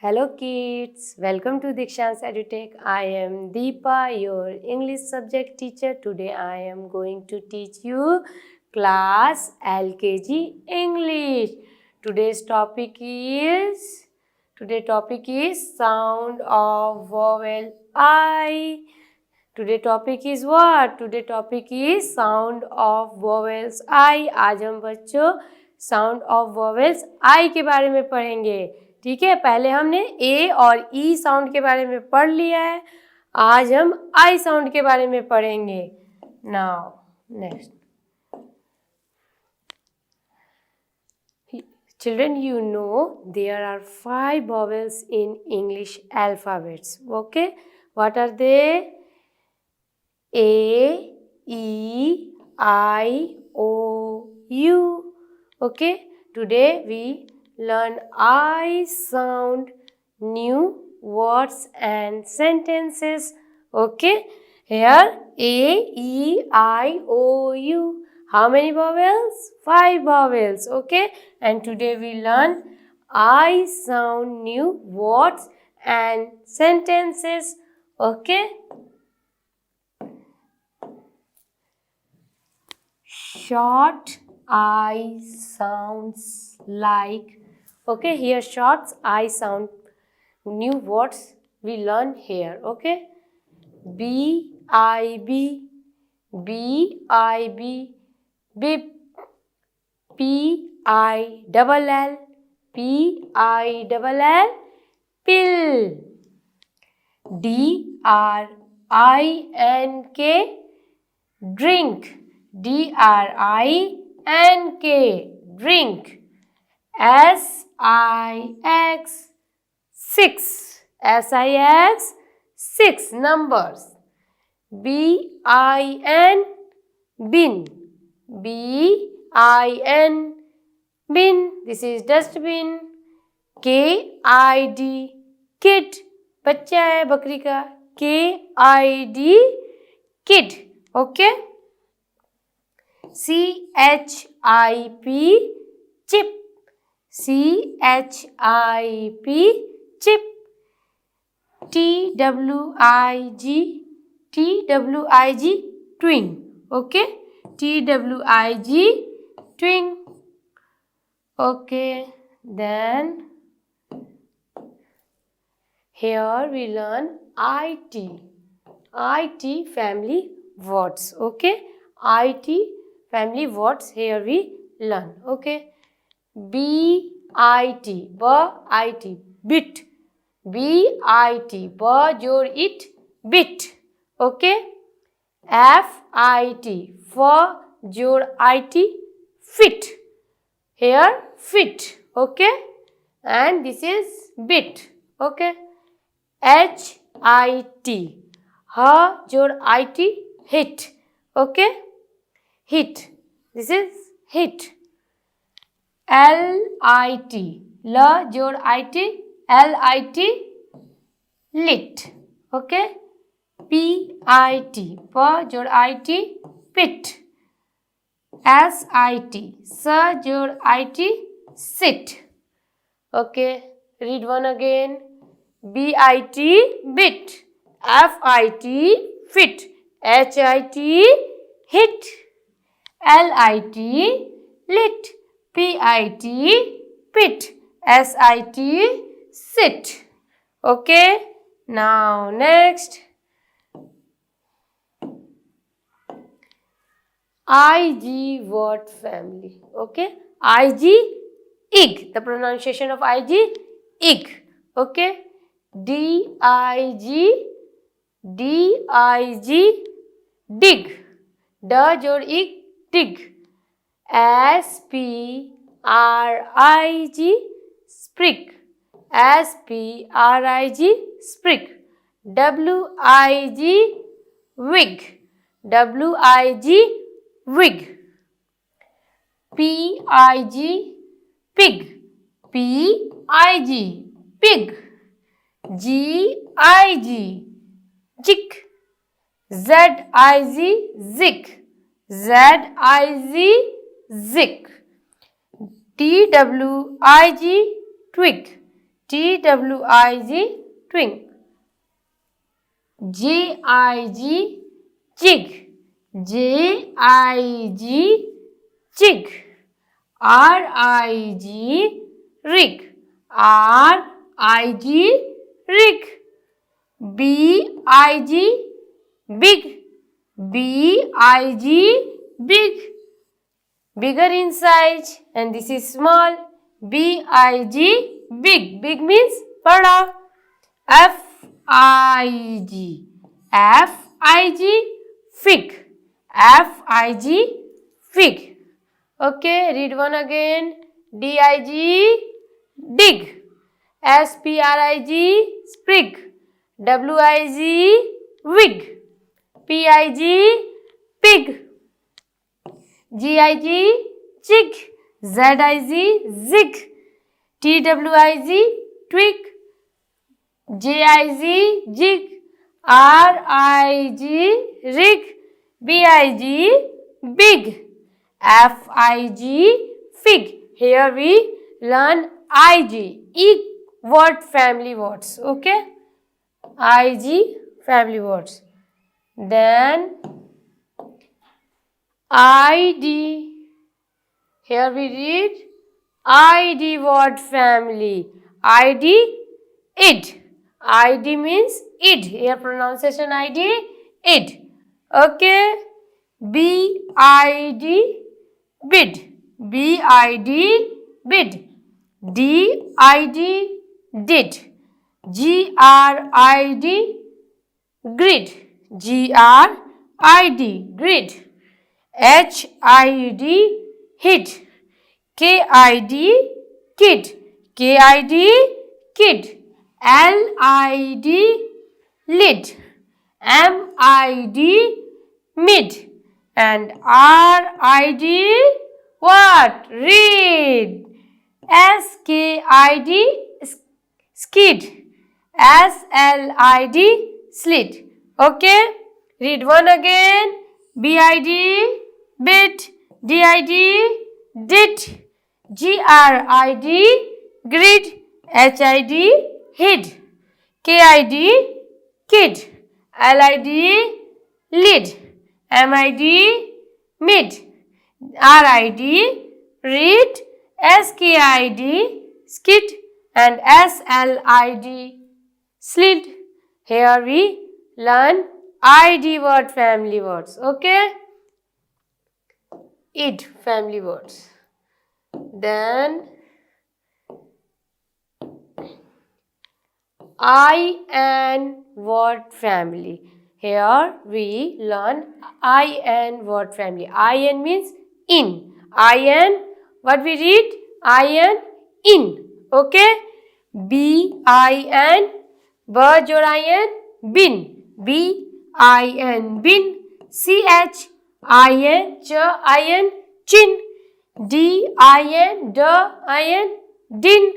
Hello kids, welcome to Dikshansh EduTech. I am Deepa, your English subject teacher. Today I am going to teach you class LKG English. Today's topic is sound of vowel I. Today topic is what? Today topic is sound of vowels I. आज हम बच्चों sound of vowels आई के बारे में पढ़ेंगे. ठीक है, पहले हमने ए और ई साउंड के बारे में पढ़ लिया है. आज हम आई साउंड के बारे में पढ़ेंगे. Now next children, you know there are 5 vowels in English alphabets. Okay, what are they? A, E, I, O, U. Okay, today we learn I sound, new words and sentences. Okay, here A, E, I, O, U. How many vowels? 5 vowels. Okay, and today we learn I sound, new words and sentences. Okay. Short I sounds like. Okay, here short I sound, new words we learn here. Okay, B I B, B I B, bib, P I double L, P I double L, pill, D R I N K, drink, D R I N K, drink. S I X, 6, S I X, 6 numbers. B I N, bin, B I N, bin, this is dustbin. K I D, kid, बच्चा है बकरी का. K I D, kid. Okay. C H I P, chip, C H I P, chip. T W I G, T W I G, twin. Okay, T W I G, twin. Okay, then here we learn IT family words. Okay, IT family words here we learn. Okay, B I T, bit, B I T, जोड़ it, bit. Okay, F I T, जोड़ IT, fit. Here fit. Okay, and this is bit. Okay, H I T, जोड़ IT, hit. Okay, hit, this is hit. L I T, जोड़ IT, L I T, lit. Okay, P I T, जोड़ IT, pit. S I T, जोड़ IT, sit. Okay, read one again. B I T, bit, F I T, fit, H I T, hit, L I T, lit, P I T, pit, S I T, sit. Okay, now next. IG word family. Okay, IG, ig, the pronunciation of IG, ig. Okay, D I G, dig, जोड़ ig, dig. S P R I G, sprig, S P R I G, sprig. W I G, wig, W I G, wig. P I G, pig, P I G, pig. G I G, jig. Z I Z, zig, Z I Z, zig. T W I G, twig, T-W-I-G, twink. J-I-G, jig. J-I-G, jig. R-I-G, rig. R-I-G, rig. B-I-G, big. B-I-G, big. Bigger in size, and this is small. B-I-G, big. Big means bada. F-I-G, F-I-G, fig. F-I-G, fig. Okay, read one again. D-I-G, dig. S-P-R-I-G, sprig. W-I-G, wig. P-I-G, pig. G-I-G, jig. Z-I-G, zig. T-W-I-G, twig. J-I-G, jig. R-I-G, rig. B-I-G, big. F-I-G, fig. Here we learn I-G, word family words. Okay? I-G family words. Then I-D. Here we read I-D word family. I-D, id. I-D means id. Here pronunciation I-D, id. Okay. B-I-D, bid. B-I-D, bid. D-I-D, did. G-R-I-D, grid. G-R-I-D, grid. H-I-D, hid. K-I-D, kid. K-I-D, kid. L-I-D, lid. M-I-D, mid. And R-I-D, what? Read. S-K-I-D, skid. S-L-I-D, slit. Okay? Read one again. B-I-D, bit. D-I-D, did. G-R-I-D, grid. H-I-D, hid. K-I-D, kid. L-I-D, lid. M-I-D, mid. R-I-D, read. S-K-I-D, skid. And S-L-I-D, slit. Here we learn I-D word family words. Okay? Id family words. Then I-N word family. Here we learn I-N word family. I-N means in. I-N, what we read? I-N, in. Okay? B-I-N, bird or I-N, bin. B-I-N, bin. C-H-I-N, ch-I-N, chin. D-I-N, d-I-N, din.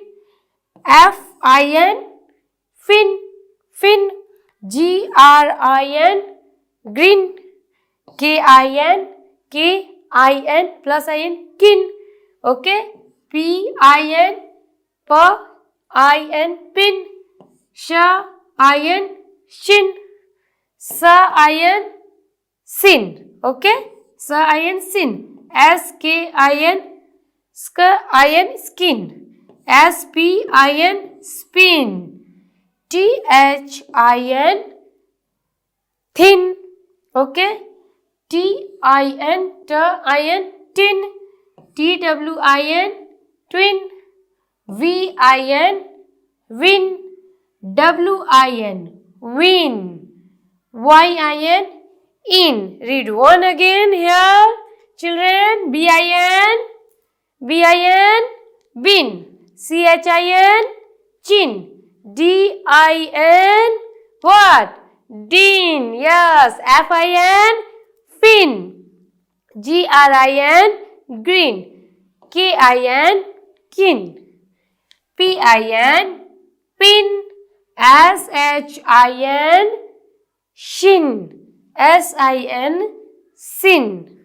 F-I-N, fin, fin. G-R-I-N, green. K-I-N, K-I-N plus I-N, kin. Okay? P-I-N, P-I-N, pin. Sh-I-N, shin. S-I-N, sin. Okay? S-I-N, sin. S-K-I-N, sk-I-N, skin. S-P-I-N, spin. T-H-I-N, thin. Okay? T-I-N, T-I-N, tin. T-W-I-N, twin. V-I-N, win. W-I-N, win. Y-I-N, in. Read one again here. Children, B-I-N, B-I-N, bin. C-H-I-N, chin. D-I-N, what? Din. Yes. F-I-N, fin. G-R-I-N, green. K-I-N, kin. P-I-N, pin. S-H-I-N, shin. S-I-N, sin.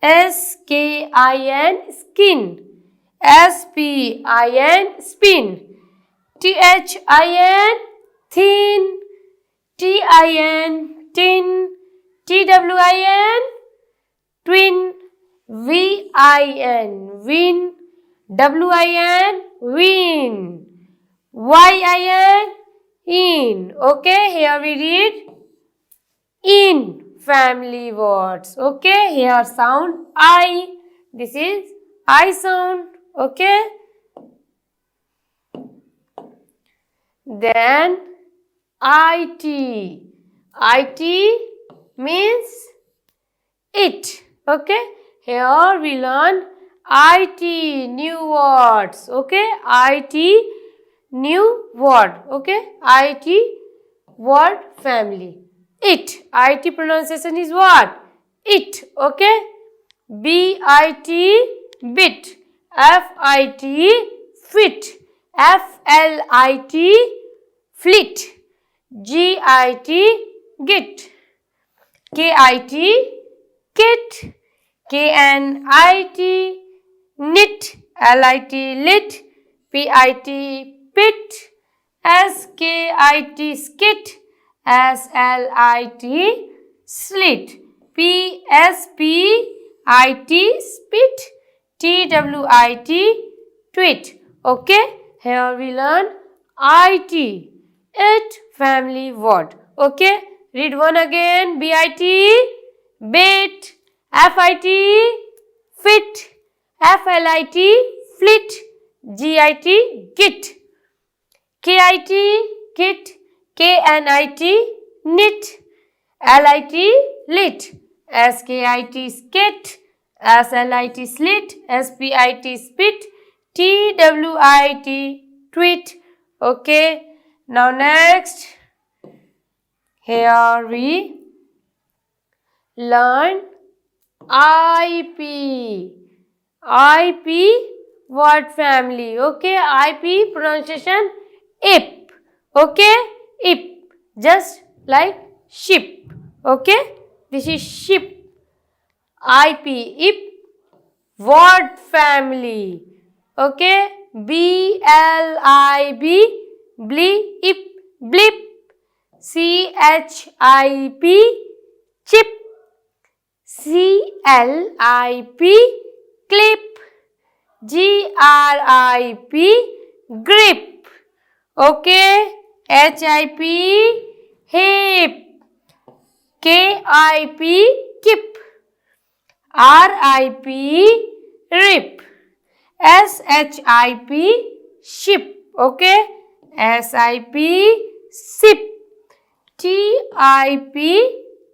S-K-I-N, skin. S-P-I-N, spin. THIN, thin. TIN, tin. TWIN, twin. VIN, win. WIN, win. YIN, in. Okay, here we read in family words. Okay, here sound I. This is I sound. Okay. Then IT. IT means it. Okay. Here we learn IT new words. Okay. IT new word. Okay. IT word family. It. IT pronunciation is what? It. Okay. BIT bit. FIT fit. FLIT flit. GIT git. KIT kit. KNIT knit. LIT lit. PIT pit. SKIT skit. SLIT slit. PSPIT spit. TWIT tweet. Okay, here we learn IT. It family word. Okay, read one again. BIT bit. FIT fit. FLIT flit. GIT git. KIT kit. KNIT knit. LIT lit. SKIT skit. SLIT slit. SPIT spit. TWIT tweet. Okay, now next here we learn IP. IP word family. Okay, IP pronunciation ip. Okay, ip just like ship. Okay, this is ship. IP ip word family. Okay, BLIB bli ip blip. CHIP chip. CLIP clip. GRIP grip. Okay, HIP hip. KIP kip. RIP rip. SHIP ship. Okay, SIP sip. TIP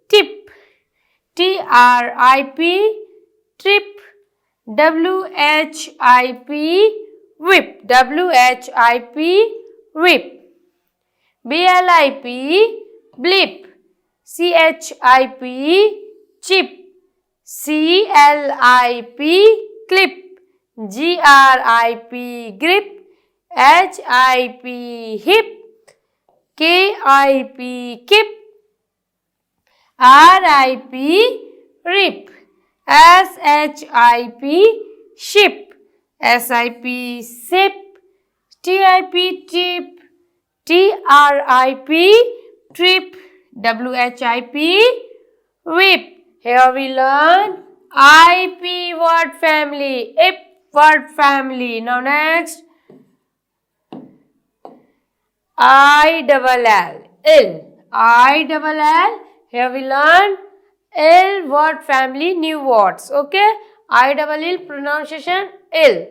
tip. TRIP trip. WHIP whip. WHIP whip. BLIP blip. CHIP chip. CLIP clip. GRIP grip. HIP hip. KIP kip. RIP rip. SHIP ship. SIP sip. TIP tip. TRIP trip. WHIP whip. Here we learn IP word family. IP word family. Now next ILL. ILL. Here we learn L word family new words. Okay, ILL pronunciation L.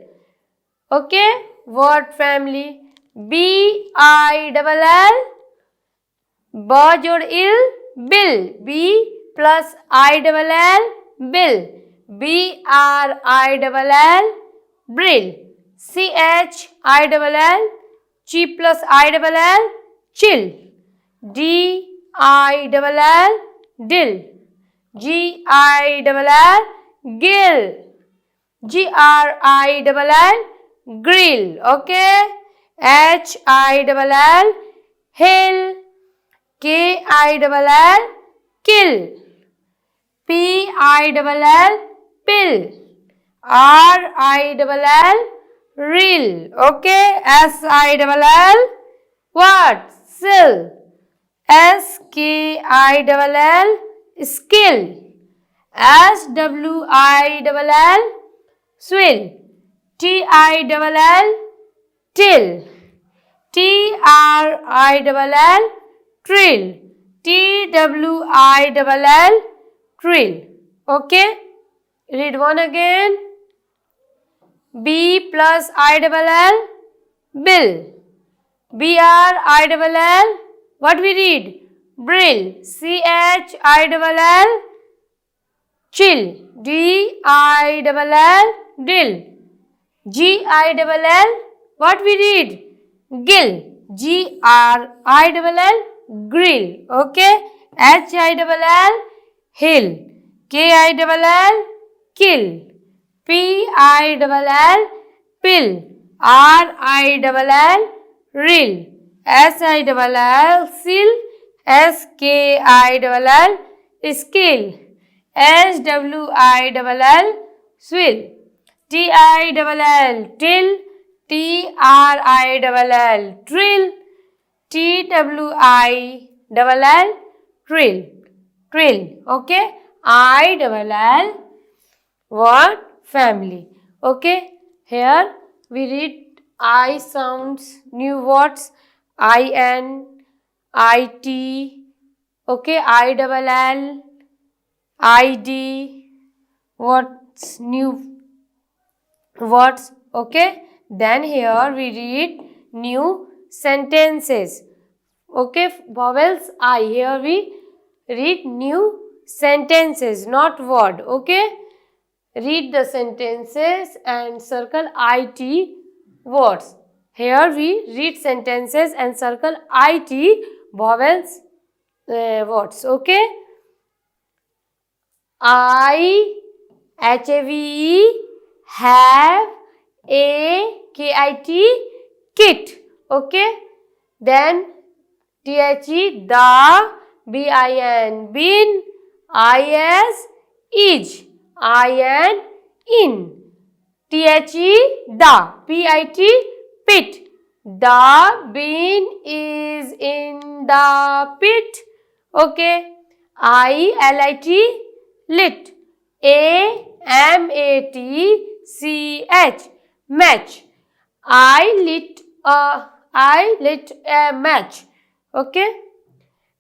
Okay, word family BILL जोड़ इल bill. B plus ILL bill. BRILL brill. CHILL chi plus ILL chill. DILL dill. GILL gill. GRILL grill. Okay, HILL hill. KILL kill. PILL pill. RILL Rill. Okay. SILL. What? Sill. SKILL. Skill. SWILL. Swill. TILL. Till. TRILL. Trill. TWILL. Trill. Okay. Read one again. B plus ILL. Bill. BRILL. What we read? Brill. CHILL. Chill. DILL. Dill. GILL. What we read? Gill. GRILL. Grill. Okay. HILL. Hill. KILL. Kill. PILL. Pill. RILL. Rill. SILL. Sill. SKILL. Skill. SWILL. Swill. TILL. Till. TRILL. Trill. TWILL. Trill. Trill. Okay. ILL. What? Family. Okay. Here we read I sounds, new words. IN, IT. Okay. ILL. ID. What's new words? Okay. Then here we read new sentences. Okay. Vowels I. Here we read new sentences, not word. Okay. Read the sentences and circle IT words. Here we read sentences and circle IT vowels words. Okay. I have a kit. Okay. Then the bin, is in, pit. The bin is in the pit. Okay. Lit. AMATCH, match. I lit a match. Okay.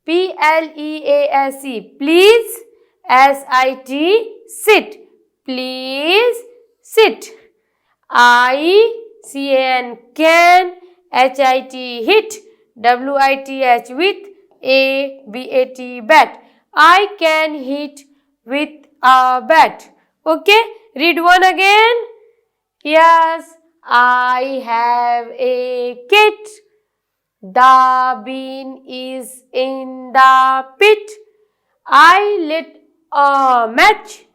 PLEASE, please. SIT, please sit. ICAN, can. HIT, hit. WITH, with. ABAT, bat. I can hit with a bat. Okay. Read one again. Yes. I have a kit. The bin is in the pit. I lit a match.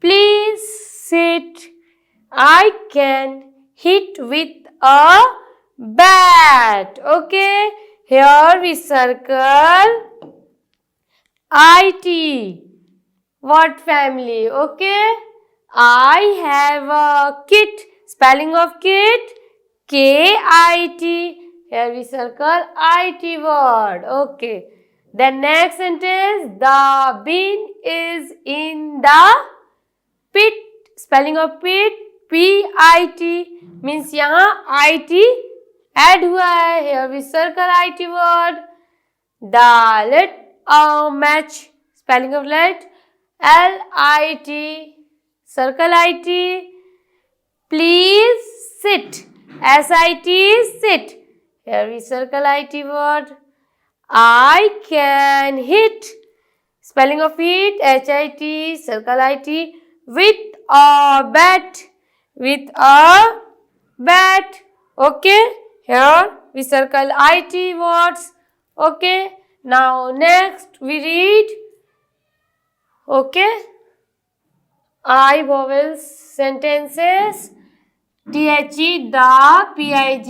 Please sit. I can hit with a bat. Okay. Here we circle IT. What family? Okay. I have a kit. Spelling of kit. KIT. Here we circle IT word. Okay. The next sentence. The bin is in the pit. Spelling of pit. PIT. Means यहाँ IT add हुआ है. Here we circle IT word. The lit match. Spelling of lit. LIT. Circle IT. Please sit. SIT, sit. Here we circle IT word. I can hit. Spelling of hit. HIT. Circle IT. With a bat. With a bat. Okay. Here we circle IT words. Okay. Now next we read. Okay. I vowels sentences. THE, the, PIG,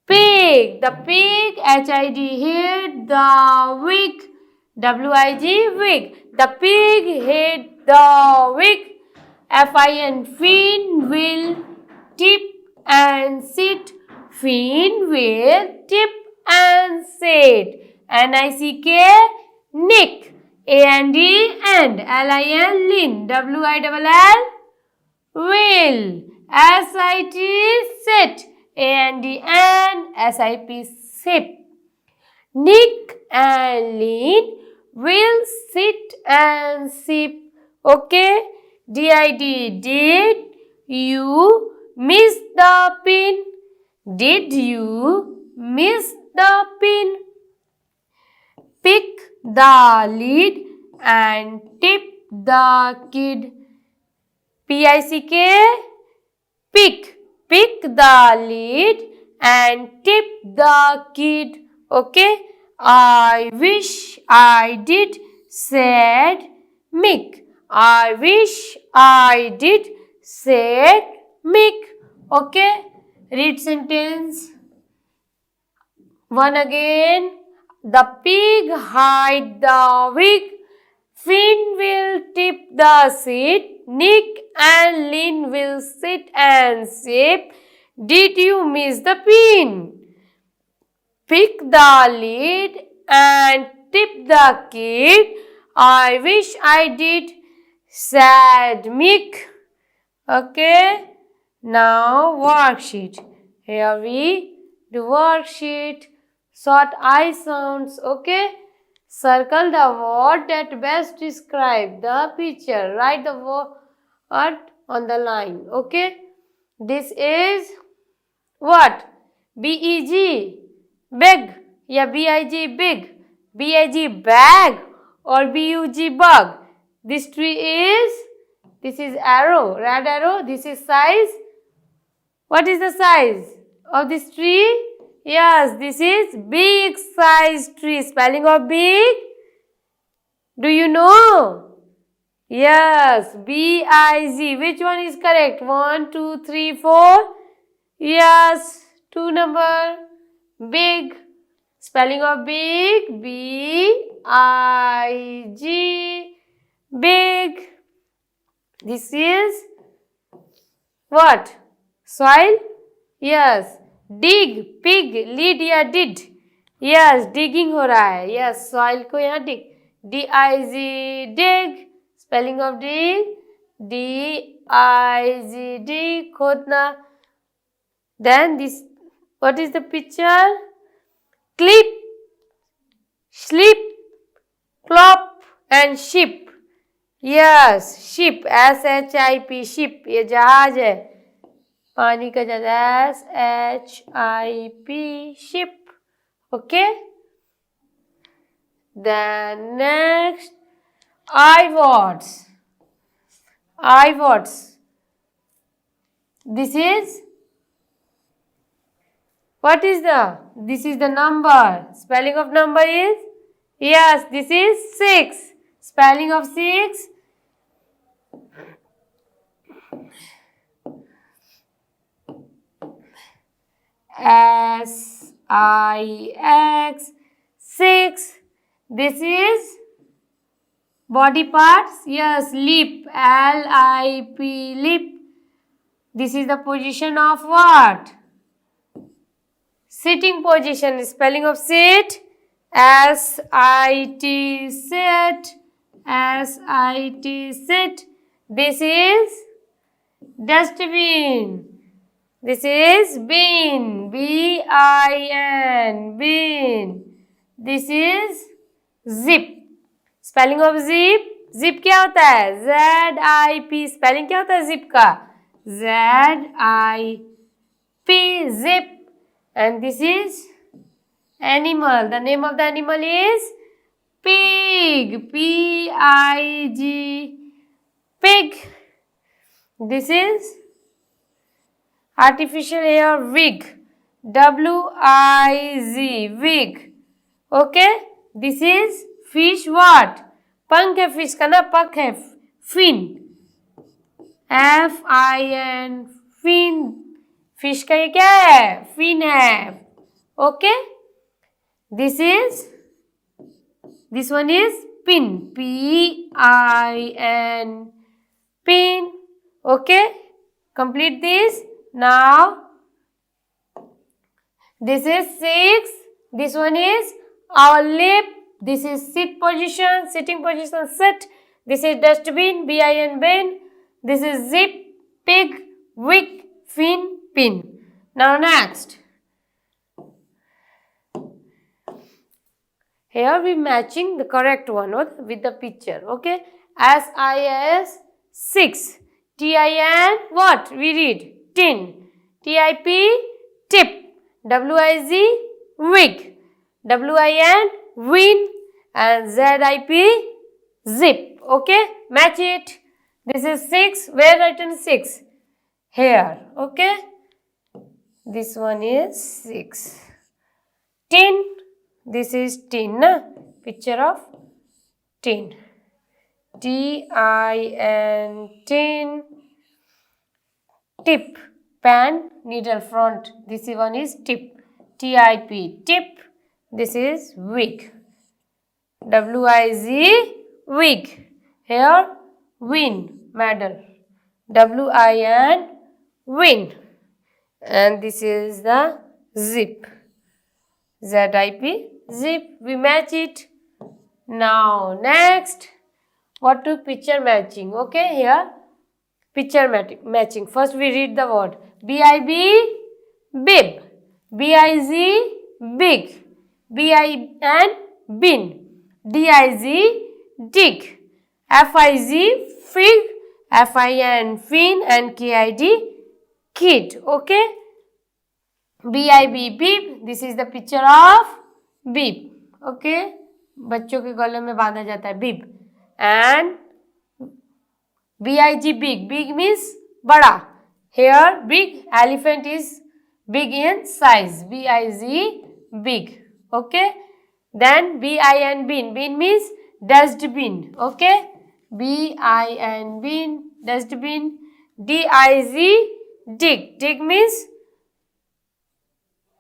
pig. The pig. HID, hid. The wig. WIG, wig. The pig hid the wig. FIN, fin, will. tip and sit. Fin will tip and sit. N-I-C-K, nick. A-N-D, and. L-I-N, lin. W-I-L-L, will. S-I-T, sit. A-N-D-N, S-I-P, sip. Nick and lean will sit and sip. Okay? D-I-D, did you miss the pin? Did you miss the pin? Pick the lead and tip the kid. P-I-C-K, pick. Pick the lead and tip the kid. Okay? I wish I did, said Mick. I wish I did, said Mick. Okay? Read sentence. One again. The pig hide the wig. Finn will tip the seat. Nick and Lynn will sit and sip. Did you miss the pin? Pick the lead and tip the kid. I wish I did, said Mick. Okay. Now worksheet. Here we do worksheet. Short I sounds. Okay. Circle the word that best describe the picture. Write the word on the line. Okay. This is what? B-E-G. Big. Yeah, B-I-G, big. B-I-G, bag. Or B-U-G, bug. This tree is, this is arrow, red arrow. This is size. What is the size of this tree? Yes, this is big size tree. Spelling of big. Do you know? Yes, B-I-Z. Which one is correct? 1, 2, 3, 4. Yes, 2 number. Big. Spelling of big. B-I-G. Big. This is what? Soil? Yes. Dig. Pig. Lead या did. Yes. Digging हो रहा है. Yes. Soil को यहाँ dig. D-I-Z. Dig. Spelling of dig. D-I-Z. Dig. खोदना. Then this. What is the picture? Clip. Slip. Clop. And ship. Yes. Ship. S-H-I-P. Ship. ये जहाज है. पानी का जहाज. S-H-I-P. Ship. Okay. Then next. I words. I words. This is. What is the? This is the number. Spelling of number is? Yes, this is 6. Spelling of 6. S-I-X. 6. This is body parts. Yes, lip. L-I-P. Lip. This is the position of what? Sitting position. Spelling of sit. S-I-T. Sit. S-I-T. Sit. This is dustbin. This is bin. B-I-N. Bin. This is zip. Spelling of zip. Zip क्या होता है? Z-I-P. Spelling क्या होता है zip का? Z-I-P. Zip. And this is animal. The name of the animal is pig. P-I-G. Pig. This is artificial hair wig. W-I-Z. Wig. Okay. This is fish what? पंख है fish का ना, पंख है. Fin. F-I-N. Fin. Fish का ये क्या है? Fin है. Okay. This one is pin. P-I-N. Pin. Okay. Complete this. Now this is 6. This one is our lip. This is sitting position, sit. This is dustbin, bin, bin. This is zip, pig, wick, fin, pin. Now next. Here we matching the correct one with the picture. Okay. SIS 6. TIN what? We read tin. TIP tip. WIZ wig. WIN win. And ZIP zip. Okay. Match it. This is 6. Where written 6? Here. Okay. This one is 6. Tin. This is tin, na? Picture of tin. TIN, tin. Tip, pan, needle front. This one is tip. TIP, tip. This is wig. WIZ, wig. Here, win, medal. WIN, win. And this is the zip. ZIP, zip. We match it. Now next, what to picture matching? Okay, here picture matching. First we read the word. BIB, bib. BIZ, big. BIN, bin. DIZ, dig. FIZ, fig. FIN, fin. And KID, kid. Okay. BIB, bib. This is the picture of bib. Okay. बच्चों के गले में बांधा जाता है bib. And BIG, big. Big means बड़ा. Here big, elephant is big in size. BIG, big. Okay. Then BIN, bin. Bin means dustbin. Okay. BIN, bin, dustbin. DIZ, dig. Dig means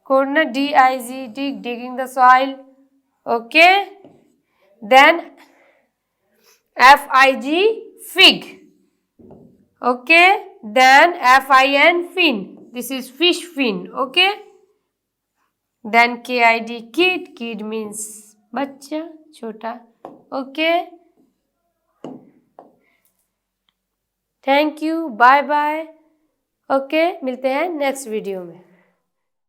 corner. DIZ, dig, digging the soil. Okay. Then FIG, fig. Okay. Then FIN, fin. This is fish fin. Okay. Then KID, kid. Kid means bachcha, chota. Okay. Thank you. Bye bye. Okay. मिलते हैं next video में.